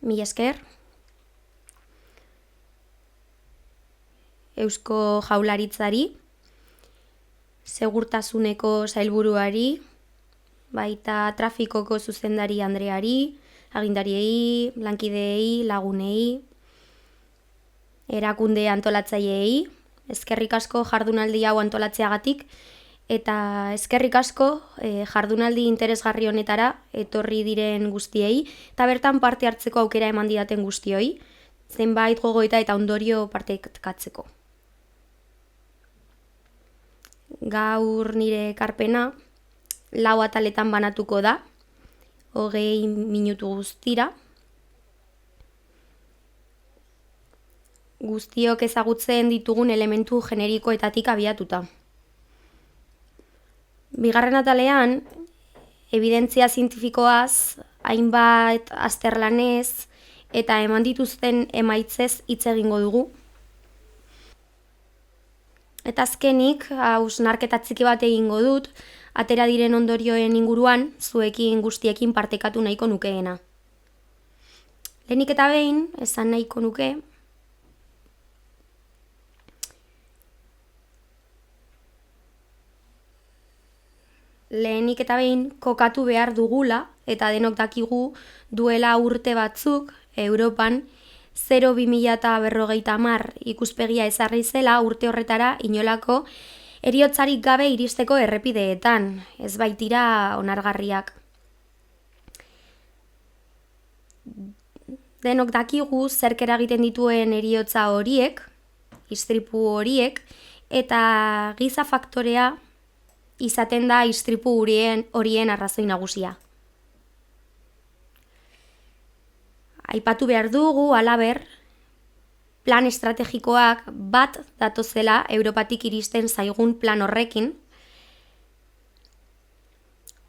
mila esker. Eusko Jaurlaritzari, segurtasuneko sailburuari, baita trafikoko zuzendari Andreari, agindariei, lankideei, lagunei, erakunde antolatzaileei, eskerrik asko jardunaldi hau antolatzeagatik, eta eskerrik asko jardunaldi interesgarri honetara etorri diren guztiei, eta bertan parte hartzeko aukera eman didaten guztioi, zenbait gogoeta eta ondorio partekatzeko. Gaur nire ekarpena 4 ataletan banatuko da, 20 minutu guztira. Guztiok ezagutzen ditugun elementu generikoetatik abiatuta. Bigarren atalean, ebidentzia zientifikoaz, hainbat azterlanez eta eman dituzten emaitzez hitz egingo dugu. Eta azkenik, hausnarketa txiki bat egingo dut, atera diren ondorioen inguruan, zuekin guztiekin partekatu nahiko nukeena. Lehenik eta behin, esan nahiko nuke, kokatu behar dugula, eta denok dakigu duela urte batzuk, Europan, 0-2050 ikuspegia ezarri zela urte horretara inolako heriotzarik gabe iristeko errepideetan, ez baitira onargarriak. Denok dakigu zerk eragiten dituen heriotza horiek, istripu horiek, eta giza faktorea izaten da istripu horien arrazoi nagusia. Aipatu behar dugu, halaber, plan estrategikoak bat datozela Europatik iristen zaigun plan horrekin,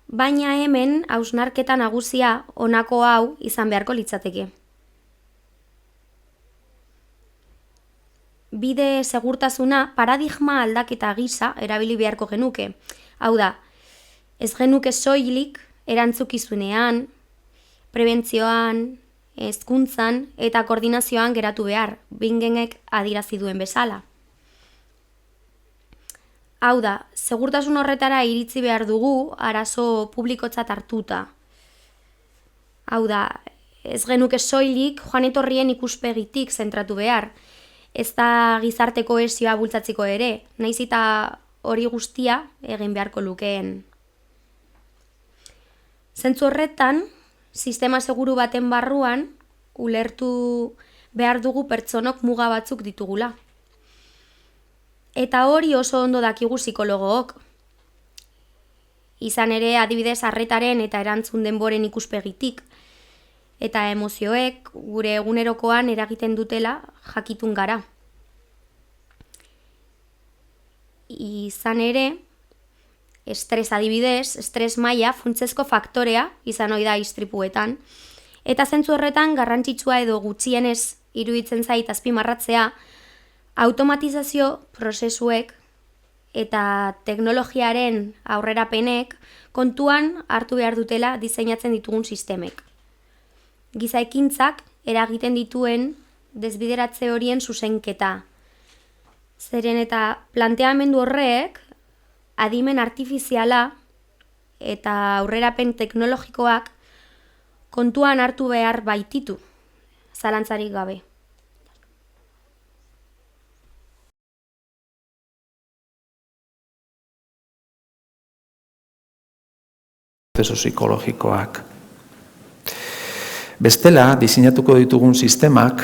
baina hemen hausnarketa nagusia honako hau izan beharko litzateke. Bide segurtasuna paradigma aldaketa gisa erabili beharko genuke. Hau da, ez genuke soilik erantzukizunean, prebentzioan, hezkuntzan eta koordinazioan geratu behar, Bingenek adierazi duen bezala. Hau da, segurtasun horretara iritsi behar dugu arazo publikotzat hartuta. Hau da, ez genuke soilik joan etorrien ikuspegitik zentratu behar, ez da gizarte kohesioa bultzatzeko ere, nahiz eta hori guztia egin beharko lukeen. Zentzu horretan, sistema seguru baten barruan, ulertu behar dugu pertsonok muga batzuk ditugula. Eta hori oso ondo dakigu psikologook. Izan ere, adibidez, arretaren eta erantzun denboren ikuspegitik, eta emozioek gure egunerokoan eragiten dutela jakitun gara. Izan ere, estres adibidez, estres maila funtsezko faktorea izan ohi da istripuetan, eta zentzu horretan garrantzitsua edo gutxienez iruditzen zait azpimarratzea, automatizazio prozesuek eta teknologiaren aurrerapenek kontuan hartu behar dutela diseinatzen ditugun sistemek. Giza ekintzak eragiten dituen desbideratze horien zuzenketa. Zeren eta planteamendu horrek adimen artifiziala eta aurrerapen teknologikoak kontuan hartu behar baititu, zalantzarik gabe. Prozesu psikologikoak. Bestela, diseinatuko ditugun sistemak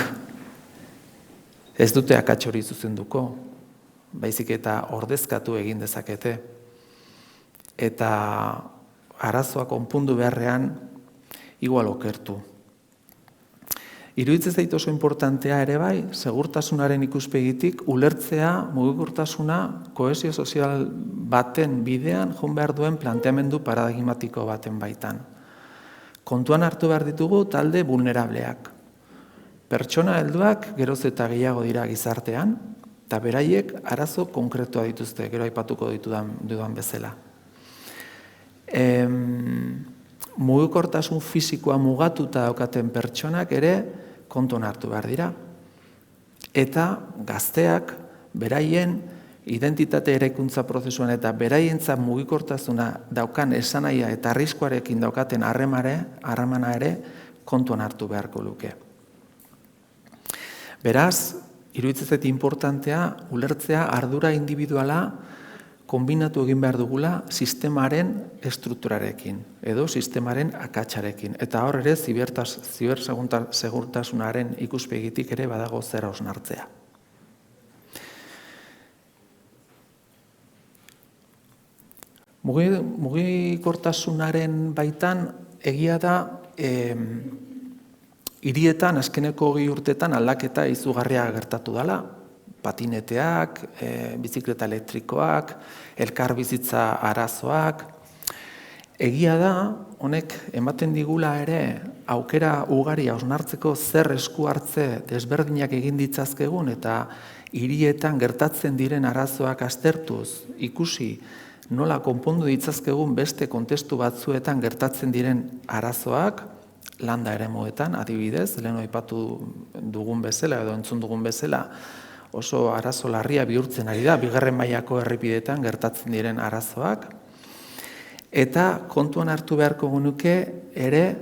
ez dute akats hori zuzenduko, baizik eta ordezkatu egin dezakete. Eta arazoa konpondu beharrean igual okertu. Iruditzen zait oso importantea ere bai, segurtasunaren ikuspegitik ulertzea mugikortasuna kohesio sozial baten bidean joan behar duen planteamendu paradigmatiko baten baitan. Kontuan hartu behar ditugu talde vulnerableak. Pertsona helduak geroz eta gehiago dira gizartean, eta beraiek arazo konkretua dituzte, gero aipatuko dudan bezala. mugikortasun fisikoa mugatuta daukaten pertsonak ere kontuan hartu behar dira. Eta gazteak beraien identitate eraikuntza prozesuan eta beraientzat mugikortasuna daukan esanahia eta arriskuarekin daukaten harremana ere kontuan hartu beharko luke. Beraz, iruditzen zait inportantea ulertzea ardura individuala konbinatu egin behar dugula sistemaren estrukturarekin edo sistemaren akatsarekin. Eta hor ere zibersegurtasunaren ikuspegitik ere badago zer hausnartzea. Mugikortasunaren baitan egia da hirietan azkeneko 20 urtetan aldaketa izugarria gertatu dela. Patineteak, bizikleta elektrikoak, elkarbizitza arazoak. Egia da, honek ematen digula ere aukera ugari hausnartzeko zer esku hartze desberdinak egin ditzazkegun eta hirietan gertatzen diren arazoak aztertuz ikusi nola konpondu ditzazkegun beste kontestu batzuetan gertatzen diren arazoak, landa eremuetan, adibidez, lehen aipatu dugun bezala edo entzun dugun bezala, oso arazo larria bihurtzen ari da, 2. mailako errepidetan gertatzen diren arazoak. Eta kontuan hartu beharko genuke ere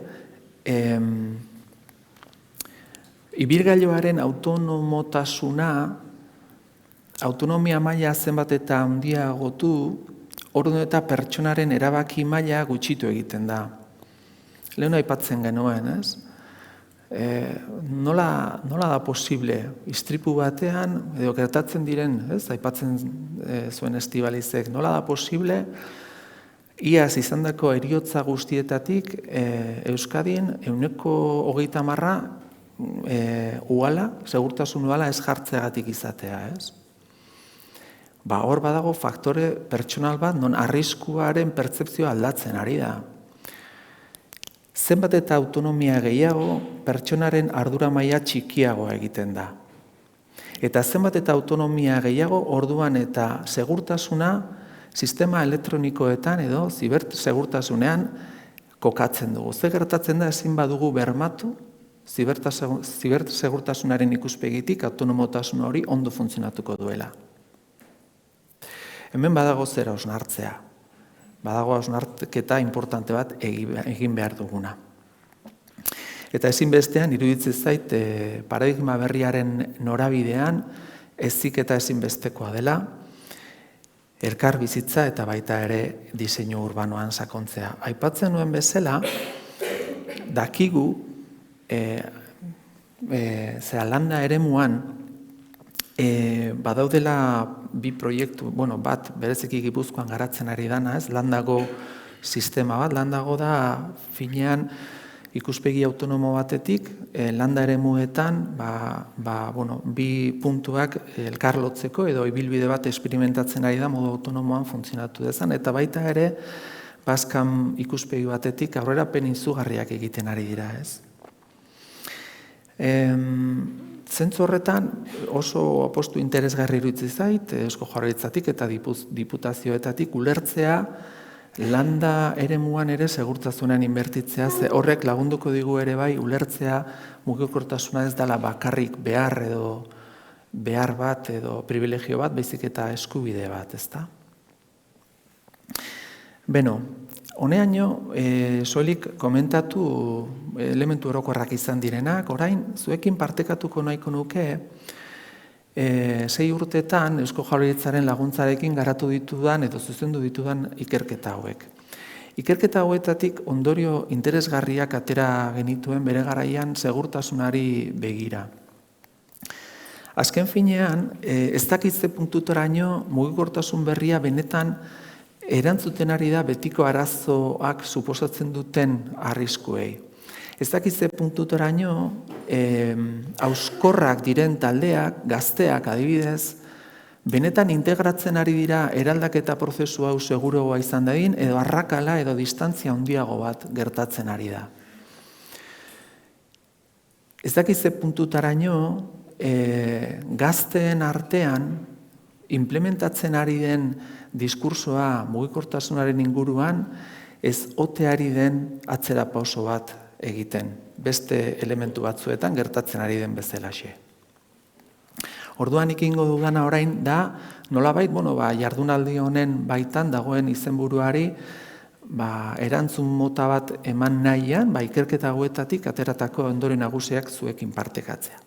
ibilgailuaren autonomia maila zenbat eta handiagotu, orduan eta pertsonaren erabaki maila gutxitu egiten da. Lehen aipatzen genuen, ez? Nola da posible istripu batean edo gertatzen diren, ez? Aipatzen zuen Estibalizek, nola da posible iaz izandako heriotza guztietatik Euskadin 30% uhala, segurtasun uhala ez jartzeagatik izatea, ez? Hor badago faktore pertsonal bat non arriskuaren pertzepzioa aldatzen ari da. Zenbat eta autonomia gehiago, pertsonaren ardura maila txikiagoa egiten da. Eta zenbat eta autonomia gehiago, orduan eta segurtasuna sistema elektronikoetan edo zibersegurtasunean kokatzen dugu. Ze gertatzen da ezin badugu bermatu zibersegurtasunaren ikuspegitik autonomotasun hori ondo funtzionatuko duela. Hemen badago zer hausnartzea. Badago hausnarketa importante bat egin behar duguna. Eta ezinbestean, iruditzen zait, paradigma berriaren norabidean heziketa ezinbestekoa dela, elkar bizitza eta baita ere diseinu urbanoan sakontzea. Aipatzen nuen bezala, dakigu, landa eremuan, badaudela bi proiektu, bat bereziki Gipuzkoan garatzen ari dana, ez? Landago sistema bat, landago da finean ikuspegi autonomo batetik, landa eremuetan bi puntuak elkarlotzeko edo ibilbide bat esperimentatzen ari da modu autonomoan funtzionatu dezan, eta baita ere Baskan ikuspegi batetik aurrerapen izugarriak egiten ari dira, ez? Zentzu horretan oso apostu interesgarri iruditzen zait, Eusko Jaurlaritzatik eta diputazioetatik ulertzea landa eremuan ere segurtasunean inbertitzea, ze horrek lagunduko digu ere bai ulertzea mugikortasuna ez dela bakarrik behar bat edo privilegio bat, baizik eta eskubide bat, ezta? Honeaino, soilik komentatu elementu orokorrak izan direnak, orain zuekin partekatuko nahiko nuke 6 urtetan Eusko Jaurlaritzaren laguntzarekin garatu ditudan edo zuzendu ditudan ikerketa hauek. Ikerketa hauetatik ondorio interesgarriak atera genituen bere garaian segurtasunari begira. Azken finean, ez dakitze puntutaraino mugikortasun berria benetan erantzuten ari da betiko arazoak suposatzen duten arriskuei. Ez dakitze puntutaraino, hauskorrak diren taldeak, gazteak adibidez, benetan integratzen ari dira eraldaketa prozesu hau seguroa izan dadin, edo arrakala edo distantzia handiago bat gertatzen ari da. Ez dakitze puntutaraino, gazteen artean implementatzen ari den diskursoa mugikortasunaren inguruan ez oteari den atzera pauso bat egiten, beste elementu batzuetan gertatzen ari den bezalaxe. Orduan ikingo dudana orain da, nolabait, jardunaldi honen baitan dagoen izenburuari erantzun mota bat eman nahian, ikerketa hauetatik ateratako ondorio nagusiak zuekin partekatzea.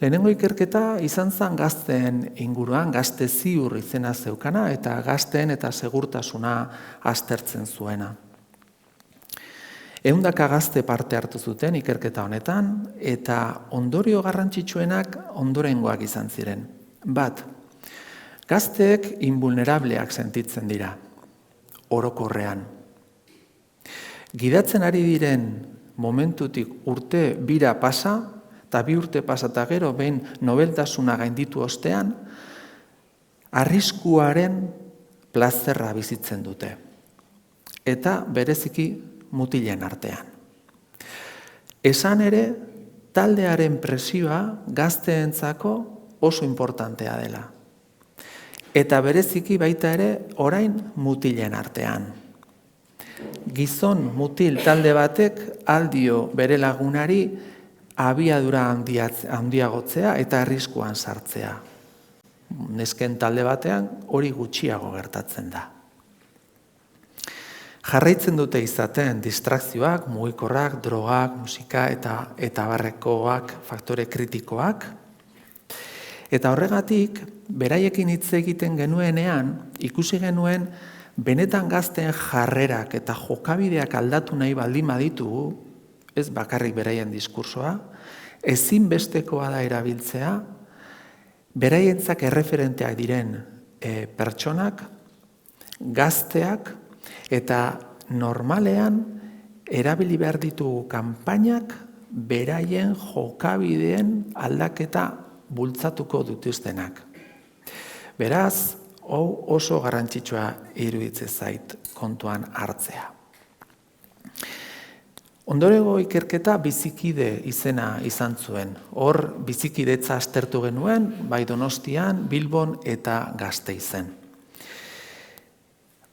Lehenengo ikerketa izan zen gazteen inguruan, gazte ziur izena zeukana eta gazteen eta segurtasuna aztertzen zuena. 100 gazte parte hartu zuten ikerketa honetan eta ondorio garrantzitsuenak ondorengoak izan ziren. Bat, gazteek invulnerableak sentitzen dira, orokorrean. Gidatzen ari diren momentutik urte bira pasa, eta 2 urte pasata gero behin nobeltasuna gainditu ostean, arriskuaren plazerra bizitzen dute. Eta bereziki mutilen artean. Esan ere, taldearen presioa gazteentzako oso importantea dela. Eta bereziki baita ere orain mutilen artean. Gizon mutil talde batek aldio bere lagunari abiadura handiagotzea eta arriskuan sartzea. Nesken talde batean hori gutxiago gertatzen da. Jarraitzen dute izaten distrakzioak, mugikorrak, drogak, musika eta barrekoak, faktore kritikoak. Eta horregatik, beraiekin hitz egiten genuenean, ikusi genuen benetan gazteen jarrerak eta jokabideak aldatu nahi baldin baditugu, ez bakarrik beraien diskursoa, ezinbestekoa da erabiltzea, beraientzak erreferenteak diren pertsonak, gazteak, eta normalean erabili behar ditugu kanpainak beraien jokabideen aldaketa bultzatuko dituztenak. Beraz, hau oso garrantzitsua iruditzen zait kontuan hartzea. Ondorengo ikerketa bizikide izena izan zuen. Hor bizikidetza aztertu genuen, bai Donostian, Bilbon eta Gasteizen.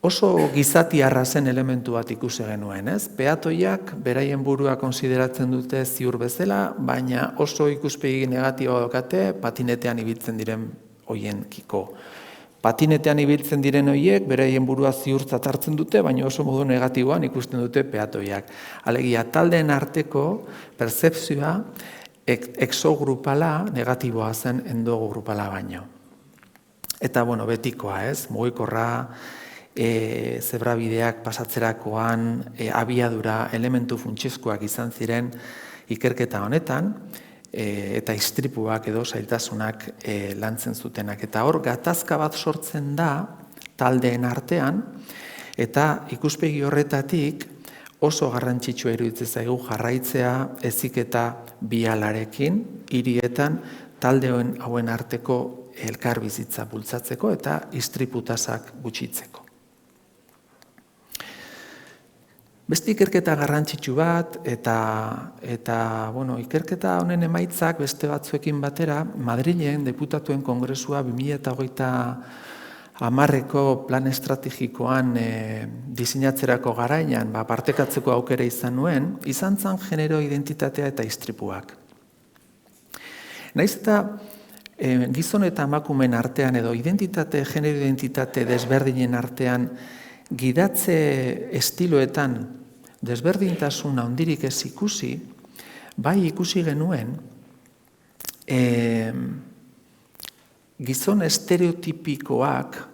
Oso gizatiarra zen elementu bat ikusi genuen, ez? Peatoiak beraien burua konsideratzen dute ziur bezala, baina oso ikuspegi negatiboa daukate patinetean ibiltzen diren hoienkiko. Patinetean ibiltzen diren horiek beraien burua ziurtzat hartzen dute, baina oso modu negatiboan ikusten dute peatoiak. Alegia, taldeen arteko pertzepzioa exogrupala negatiboa zen endogrupala baino. Eta, betikoa, ez? Mugikorra, zebrabideak pasatzerakoan, abiadura, elementu funtsezkoak izan ziren ikerketa honetan, eta istripuak edo zailtasunak lantzen zutenak. Eta hor, gatazka bat sortzen da taldeen artean, eta ikuspegi horretatik oso garrantzitsua iruditzen zaigu jarraitzea heziketa bialarekin, hirietan talde hauen arteko elkarbizitza bultzatzeko eta istriputasak gutxitzeko. Beste ikerketa garrantzitsu bat, eta ikerketa honen emaitzak beste batzuekin batera, Madrilen Deputatuen Kongresua 2010ko plan estrategikoan diseinatzerako garaian partekatzeko aukera izan nuen, izan zen genero identitatea eta istripuak. Naiz eta gizon eta emakumeen artean edo genero identitate desberdinen artean gidatze estiloetan desberdintasun handirik ez ikusi, bai ikusi genuen gizon estereotipikoak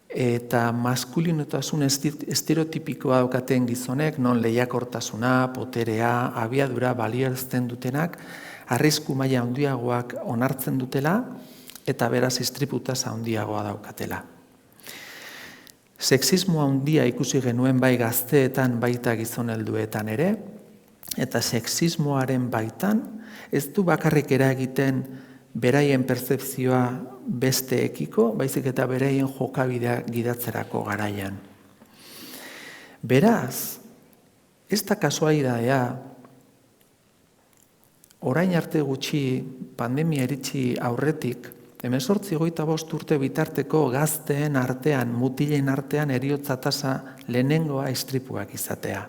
eta maskulinotasun estereotipikoa daukaten gizonek, non lehiakortasuna, poterea, abiadura balioerazten dutenak, arrisku maila handiagoak onartzen dutela eta beraz istriputasa handiagoa daukatela. Sexismo handia ikusi genuen bai gazteetan baita gizon helduetan ere, eta sexismoaren baitan ez du bakarrik eragiten beraien pertzepzioa besteekiko, baizik eta beraien jokabidea gidatzerako garaian. Beraz, ez da kasualitatea, orain arte gutxi pandemia iritsi aurretik, 18-25 urte bitarteko gazteen artean, mutilen artean heriotza tasa lehenengoa istripuak izatea.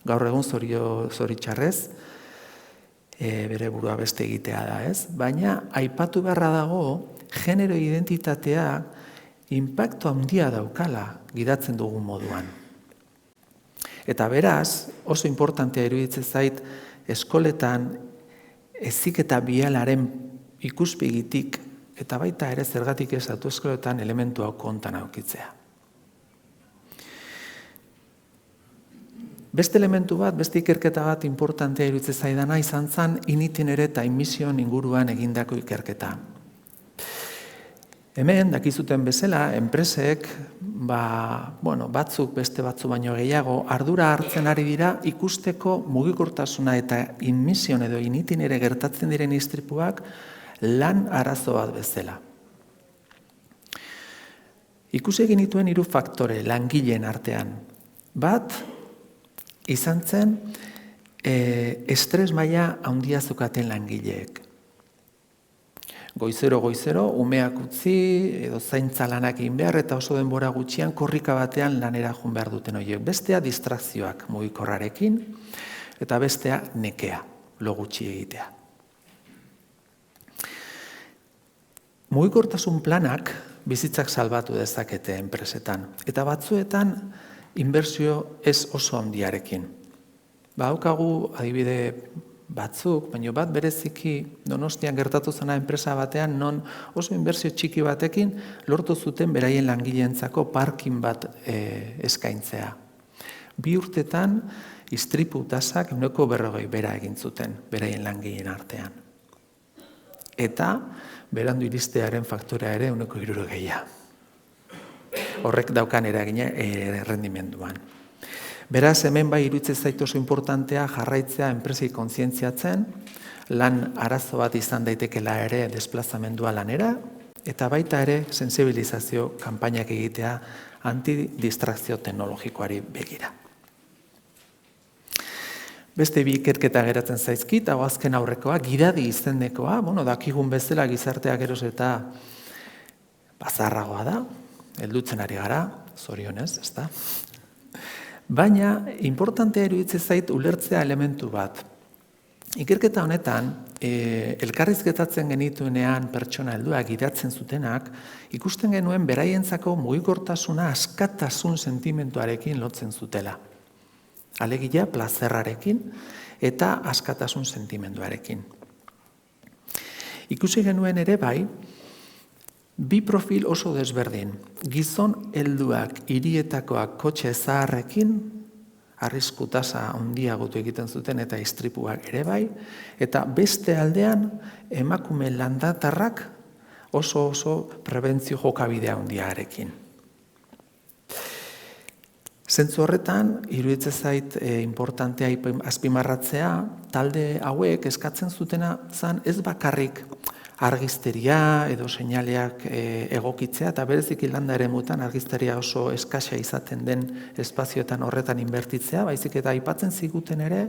Gaur egun zoritxarrez, bere burua beste egitea da, ez? Baina, aipatu beharra dago, genero identitatea inpaktu handia daukala gidatzen dugun moduan. Eta beraz, oso importantea iruditzen zait, eskoletan heziketa bialaren ikuspegitik, eta baita ere zergatik ez autoeskoletan elementu hau kontan aukitzea. Beste elementu bat, beste ikerketa bat importantea iruditzen zaidana izan zen initinere eta inmision inguruan egindako ikerketa. Hemen, dakizuten bezala, enpresek, batzuk beste batzu baino gehiago, ardura hartzen ari dira ikusteko mugikortasuna eta inmision edo initinere gertatzen diren istripuak lan arazo bat bezala. Ikusi egin dituen 3 faktore langileen artean. Bat, izan zen estres maila handia zukaten langileek. Goizero, umeak utzi, edo zaintza lanak egin behar, eta oso denbora gutxian korrika batean lanera joan behar duten horiek. Bestea distrakzioak mugikorrarekin, eta bestea nekea, lo gutxi egitea. Mugikortasun planak bizitzak salbatu dezakete enpresetan, eta batzuetan inbertsio ez oso handiarekin. Daukagu adibide batzuk, baina bat bereziki Donostian gertatu zena enpresa batean non oso inbertsio txiki batekin lortu zuten beraien langileentzako parking bat eskaintzea. 2 urtetan istripu tasak 40% bera egin zuten beraien langileen artean. Eta berandu iristearen faktorea ere 60%. Horrek daukan eragina errendimenduan. Beraz, hemen bai iruditzen zait oso importantea jarraitzea enpresei kontzientziatzen, lan arazo bat izan daitekela ere desplazamendua lanera, eta baita ere sensibilizazio kanpainak egitea antidistrakzio teknologikoari begira. Beste bi ikerketa geratzen zaizkit, hau azken aurrekoa, gidadi izendekoa, dakigun bezala gizarteak eros eta bazarragoa da, heldutzen ari gara, zorionez, ezta? Baina, importantea iruditzen zait ulertzea elementu bat. Ikerketa honetan, elkarrizketatzen genituenean pertsona helduak gidatzen zutenak, ikusten genuen beraientzako mugikortasuna askatasun sentimentuarekin lotzen zutela. Alegia plazerrarekin eta askatasun sentimenduarekin. Ikusi genuen ere bai, 2 profil oso desberdin. Gizon helduak hirietakoak kotxe zaharrekin, arrisku tasa handiagotu egiten zuten eta istripuak ere bai, eta beste aldean emakume landatarrak oso prebentzio jokabidea handiarekin. Zentzu horretan, iruditzen zait importantea azpimarratzea, talde hauek eskatzen zutena zen ez bakarrik argizteria edo seinaleak egokitzea, eta bereziki landa eremuetan argizteria oso eskasa izaten den espazioetan horretan inbertitzea, baizik eta aipatzen ziguten ere,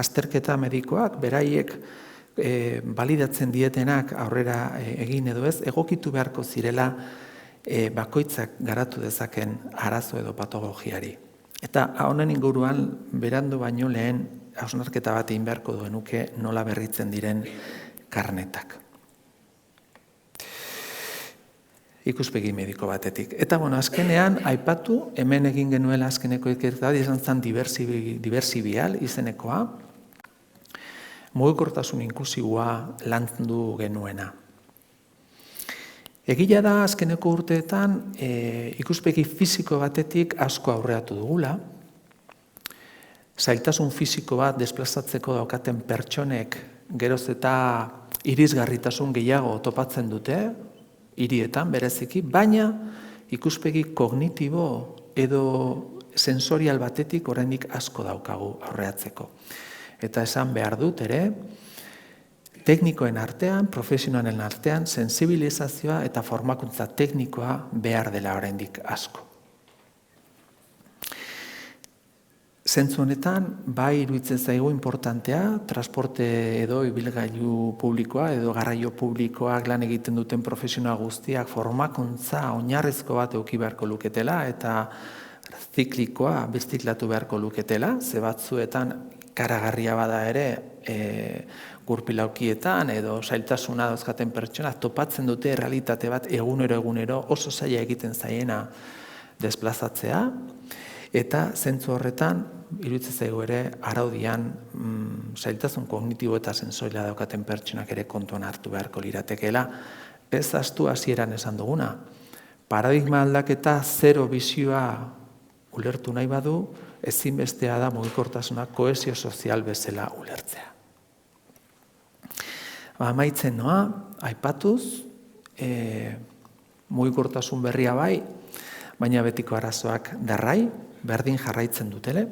azterketa medikoak, beraiek balidatzen dietenak aurrera egin edo ez, egokitu beharko zirela bakoitzak garatu dezaken arazo edo patologiari. Eta honen inguruan, berandu baino lehen, hausnarketa bat egin beharko duenuke nola berritzen diren karnetak. Ikuspegi mediko batetik. Eta, azkenean, aipatu, hemen egin genuela azkeneko ikerketa, izan zen diversibial izenekoa, mugikortasun inklusiboa landu genuena. Egia da, azkeneko urteetan, ikuspegi fisiko batetik asko aurreatu dugula, zailtasun fisiko bat desplazatzeko daukaten pertsonek geroz eta irisgarritasun gehiago topatzen dute, hirietan bereziki, baina ikuspegi kognitibo edo sensorial batetik oraindik asko daukagu aurreatzeko. Eta esan behar dut ere, teknikoen artean, profesionalen artean, sensibilizazioa eta formakuntza teknikoa behar dela oraindik asko. Zentzu honetan, bai iruditzen zaigu importantea, transporte edo ibilgailu publikoa edo garraio publikoak lan egiten duten profesional guztiak formakuntza oinarrizko bat eduki beharko luketela eta ziklikoa biziklatu beharko luketela, ze batzuetan karagarria bada ere gurpilaukietan edo zailtasuna dauzkaten pertsonak topatzen dute realitate bat egunero oso zaila egiten zaiena desplazatzea, eta zentzu horretan, iruditzen zaigu ere, araudian zailtasun kognitibo eta sensoria daukaten pertsonak ere kontuan hartu beharko liratekeela, ez ahaztu hasieran esan duguna. Paradigma aldaketa zero bizioa ulertu nahi badu, ezinbestea da mugikortasuna kohesio sozial bezala ulertzea. Amaitzen noa, aipatuz, mugikortasun berria bai, baina betiko arazoak darrai, berdin jarraitzen dutele.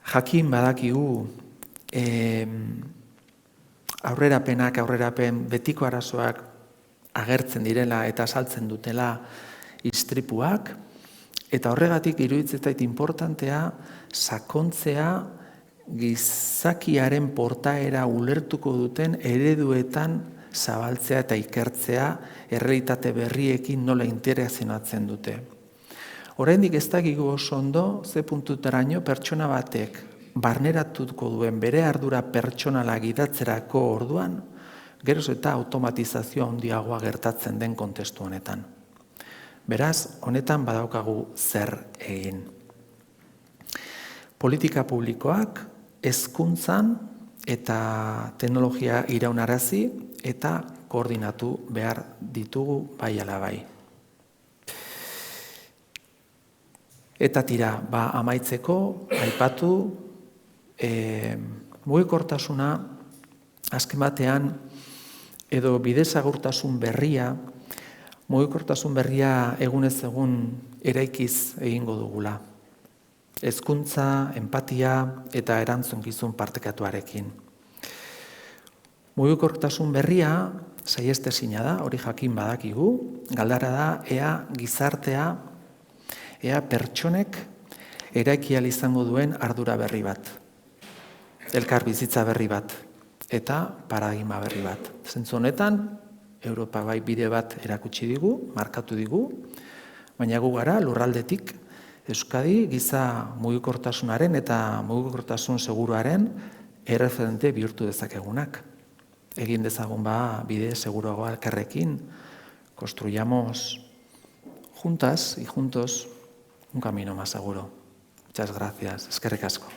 Jakin badakigu aurrerapen betiko arazoak agertzen direla eta saltzen dutela istripuak, eta horregatik iruditzen zait inportantea sakontzea gizakiaren portaera ulertuko duten ereduetan zabaltzea eta ikertzea errealitate berriekin nola interazionatzen dute. Oraindik ez dakigu oso ondo ze puntutaraino pertsona batek barneratuko duen bere ardura pertsonala gidatzerako orduan, geroz eta automatizazio handiagoa gertatzen den kontestu honetan. Beraz, honetan badaukagu zer egin. Politika publikoak hezkuntzan eta teknologia iraunarazi eta koordinatu behar ditugu bai ala bai. Eta tira, amaitzeko, aipatu, mugikortasuna azken batean edo bidezagurtasun berria, mugikortasun berria egunez egun eraikiz egingo dugula. Hezkuntza, empatia eta erantzunkizun partekatuarekin. Mugikortasun berria saihestezina da, hori jakin badakigu, galdera da ea gizartea, ea pertsonek eraiki ahal izango duen ardura berri bat, elkar bizitza berri bat eta paradigma berri bat. Zentzu honetan, Europa bai bide bat erakutsi digu, markatu digu, baina gu gara lurraldetik Euskadi giza mugikortasunaren eta mugikortasun seguruaren erreferente bihurtu dezakegunak. Egin dezagun bide seguruagoa elkarrekin, construyamos juntas y juntos un camino más seguro. Muchas gracias. Eskerrik asko.